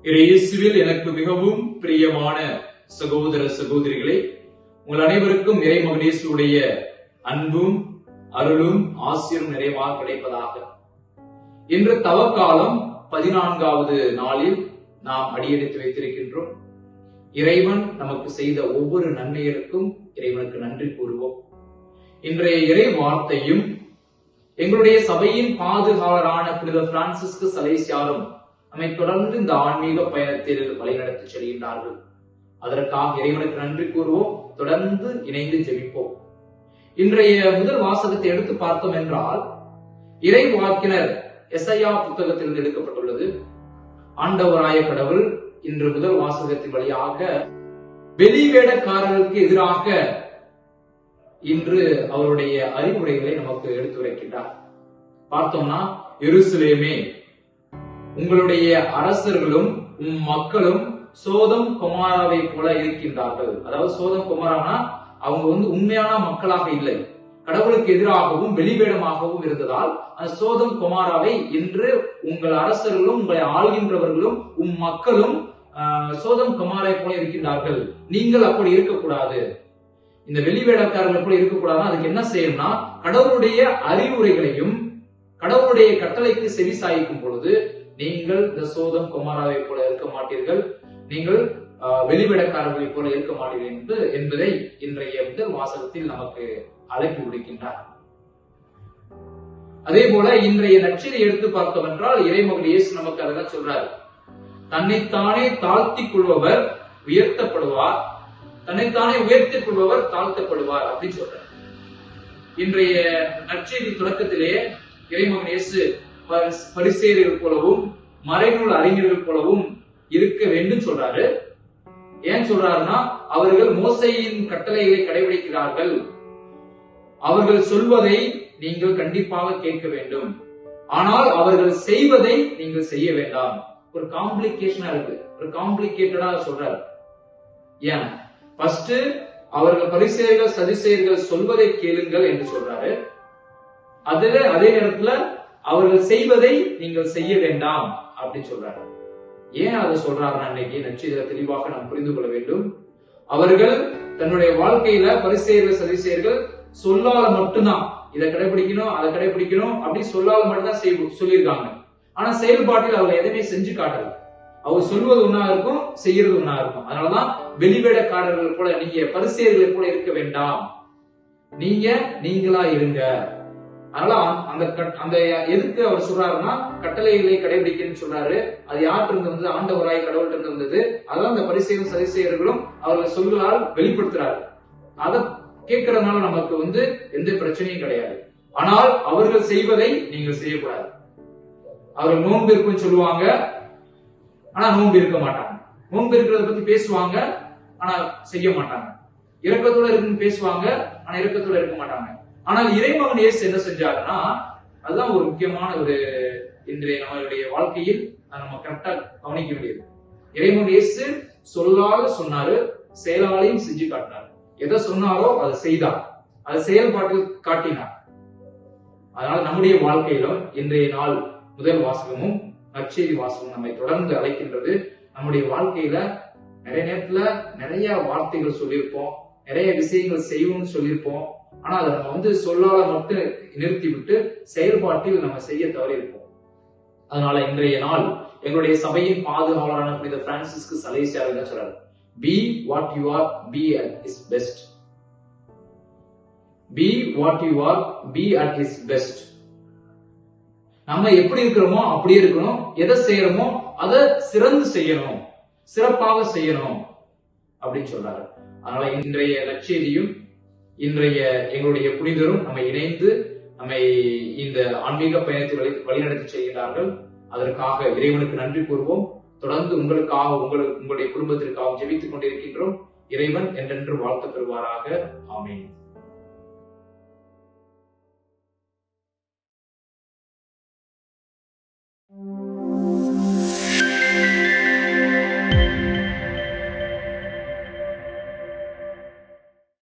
இயேசுவில் எனக்கு மிகவும் பிரியமான சகோதர சகோதரிகளே, உங்கள் அனைவருக்கும் இறைமகன் இயேசுவுடைய அன்பும் அருளும் ஆசீரும் நிறைவாக கிடைப்பதாக. இன்று தவக்காலம் 14வது நாளில் நாம் அடியெடுத்து வைத்திருக்கின்றோம். இறைவன் நமக்கு செய்த ஒவ்வொரு நன்மைகளுக்கும் இறைவனுக்கு நன்றி கூறுவோம். இன்றைய இறை வார்த்தையும் எங்களுடைய சபையின் பாதுகாவலரான புனித பிரான்சிஸ்கு சலேசியாரும் நம்மை தொடர்ந்து இந்த ஆன்மீக பயணத்தில் வழிநடத்தி செல்கின்றார்கள். அதற்காக இறைவனுக்கு நன்றி கூறுவோம். தொடர்ந்து இணைந்து ஜெபிப்போம். இன்றைய முதல் வாசகத்தை எடுத்து பார்த்தோம் என்றால், இறை வாக்கினர் எசையா புத்தகத்திலிருந்து எடுக்கப்பட்டுள்ளது. ஆண்டவராய கடவுள் இன்று முதல் வாசகத்தின் வழியாக வெளிவேடக்காரர்களுக்கு எதிராக இன்று அவருடைய அறிவுரைகளை நமக்கு எடுத்துரைக்கின்றார். பார்த்தோம்னா, எருசலேமே, உங்களுடைய அரசர்களும் மக்களும் சோதம் கொமாராவை போல இருக்கின்றார்கள். அதாவது சோதம் கொமாரானா அவங்க உண்மையான மக்களாக இல்லை, கடவுளுக்கு எதிராகவும் வெளிவேடமாகவும் இருந்ததால் அந்த சோதம் கொமாராவை இன்று உங்கள் அரசர்களும் உங்களை ஆள்கின்றவர்களும் மக்களும் சோதம் கொமாரை போல இருக்கின்றார்கள். நீங்கள் அப்படி இருக்கக்கூடாது. இந்த வெளிவேடக்காரர்களை போல இருக்கக்கூடாது. அதுக்கு என்ன செய்யணும்னா, கடவுளுடைய அறிவுரைகளையும் கடவுளுடைய கட்டளைக்கு செவி சாய்க்கும் பொழுது நீங்கள் இந்த சோதம் கொமாராவை போல இருக்க மாட்டீர்கள், நீங்கள் வெளிவிடக்காரர்களை போல இருக்க மாட்டீர்கள் என்பதை இன்றைய முதல் வாசகத்தில் நமக்கு அழைப்பு விடுக்கின்றார். அதே போல இன்றைய நற்செய்தியை எடுத்து பார்த்தோம் என்றால், இறைமகன் இயேசு நமக்கு அதெல்லாம் சொல்றாரு. தன்னைத்தானே தாழ்த்திக் கொள்பவர் உயர்த்தப்படுவார், தன்னைத்தானே உயர்த்திக் கொள்பவர் தாழ்த்தப்படுவார் அப்படின்னு சொல்றார். இன்றைய நற்செய்தி தொடக்கத்திலே இறைமகன் இயேசு பரிசேயர்கள் போலவும் மறைநூல் அறிஞர்கள் போலவும் இருக்க வேண்டும் சொல்றாரு. ஏன் சொல்றாருன்னா, அவர்கள் மோசையின் கட்டளைகளை கடைபிடிக்கிறார்கள், அவர்கள் சொல்வதை நீங்கள் கண்டிப்பாக கேட்க வேண்டும், ஆனால் அவர்கள் செய்வதை நீங்கள் செய்ய வேண்டாம். ஒரு காம்ப்ளிகேஷனா இருக்கு, ஒரு காம்ப்ளிகேட்டடா சொல்றாரு. ஏன் ஃபர்ஸ்ட் அவர்கள் பரிசேயர்கள் சதுசேயர்கள் சொல்வதை கேளுங்கள் என்று சொல்றாரு. அதே நேரத்துல அவர்கள் செய்வதை நீங்கள் செய்ய வேண்டாம் அப்படின்னு சொல்றாரு. ஏன் அதை சொல்றாருன்னா, இன்னைக்கு நற்செய்தியில தெளிவாக நாம் புரிந்து கொள்ள வேண்டும். அவர்கள் தன்னுடைய வாழ்க்கையில பரிசேயர்கள் சதுசேயர்கள் சொல்லால மட்டும்தான் இதை கடைபிடிக்கணும் அதை கடைபிடிக்கணும் அப்படி சொல்லால மட்டும்தான் சொல்லியிருக்காங்க. ஆனா செயல்பாட்டில் அவர்கள் எதுவுமே செஞ்சு காட்டல. அவர் சொல்வது ஒன்னா இருக்கும், செய்யறது ஒன்னா இருக்கும். அதனாலதான் வெளிவேடக்காரர்கள் போல நீங்க பரிசேயர்களை போல இருக்க வேண்டாம், நீங்களா இருங்க. அதனால அந்த எதுக்கு அவர் சொல்றாருன்னா, கட்டளைகளை கடைபிடிக்கணும்னு சொல்றாரு. அது யார்கிட்ட இருந்தது? ஆண்டவராய் கடவுள்கிட்ட இருந்தது. அதான் அந்த பரிசேயரும் சதுசேயர்களும் அவர்கள் சொல்களால் வெளிப்படுத்துறாரு. அதை கேட்கறதுனால நமக்கு எந்த பிரச்சனையும் கிடையாது. ஆனால் அவர்கள் செய்வதை நீங்கள் செய்யக்கூடாது. அவர்கள் நோன்பு இருக்குன்னு சொல்லுவாங்க, ஆனா நோன்பு இருக்க மாட்டாங்க. நோன்பு இருக்கிறத பத்தி பேசுவாங்க, ஆனா செய்ய மாட்டாங்க. இரக்கத்தோட இருக்குன்னு பேசுவாங்க, ஆனா இரக்கத்தோட இருக்க மாட்டாங்க. ஆனால் இறைமகன் இயேசு என்ன செஞ்சாருன்னா, அதுதான் ஒரு முக்கியமான ஒரு இன்றைய நம்மளுடைய வாழ்க்கையில் நம்ம கரெக்டா கவனிக்க வேண்டியது. இறைமகன் இயேசு சொல்லால சொன்னாரு, செயலாலையும் செஞ்சு காட்டினார். எதை சொன்னாரோ அதை செய்தார், அதை செயல்பாட்டில் காட்டினார். அதனால நம்முடைய வாழ்க்கையிலும் இன்றைய நாள் முதல் வாசகமும் நற்செய்தி வாசகமும் நம்மை தொடர்ந்து அழைக்கின்றது. நம்முடைய வாழ்க்கையில நிறைய நேரத்துல நிறைய வார்த்தைகள் சொல்லியிருப்போம், நிறைய விஷயங்கள் செய்வோம்னு சொல்லியிருப்போம். ஆனா அதை நம்ம சொல்லால மட்டும் நிறுத்தி விட்டு செயல்பாட்டில் நம்ம செய்ய தவறி இருப்போம். அதனால இன்றைய நாள் எங்களுடைய சபையின் பாதுகாவலரான புனித பிரான்சிஸ்கு சலேசியார் என்ன சொல்றாரு? Be what you are, be at his best. Be what you are, be at his best. நம்ம எப்படி இருக்கிறோமோ அப்படியே இருக்கணும். எதை செய்யறோமோ அதை சிறந்து செய்யணும், சிறப்பாக செய்யணும் அப்படின்னு சொல்றாரு. அதனால இன்றைய நற்செய்தியும் இன்றைய எங்களுடைய புனிதரும் நம்மை இணைந்து நம்மை இந்த ஆன்மீக பயணத்தை வழிநடத்தி செய்கிறார்கள். அதற்காக இறைவனுக்கு நன்றி கூறுவோம். தொடர்ந்து உங்களுக்காக உங்களுடைய குடும்பத்திற்காக ஜெபித்துக் கொண்டிருக்கின்றோம். இறைவன் என்றென்று வாழ்த்து பெறுவாராக. ஆமீன்.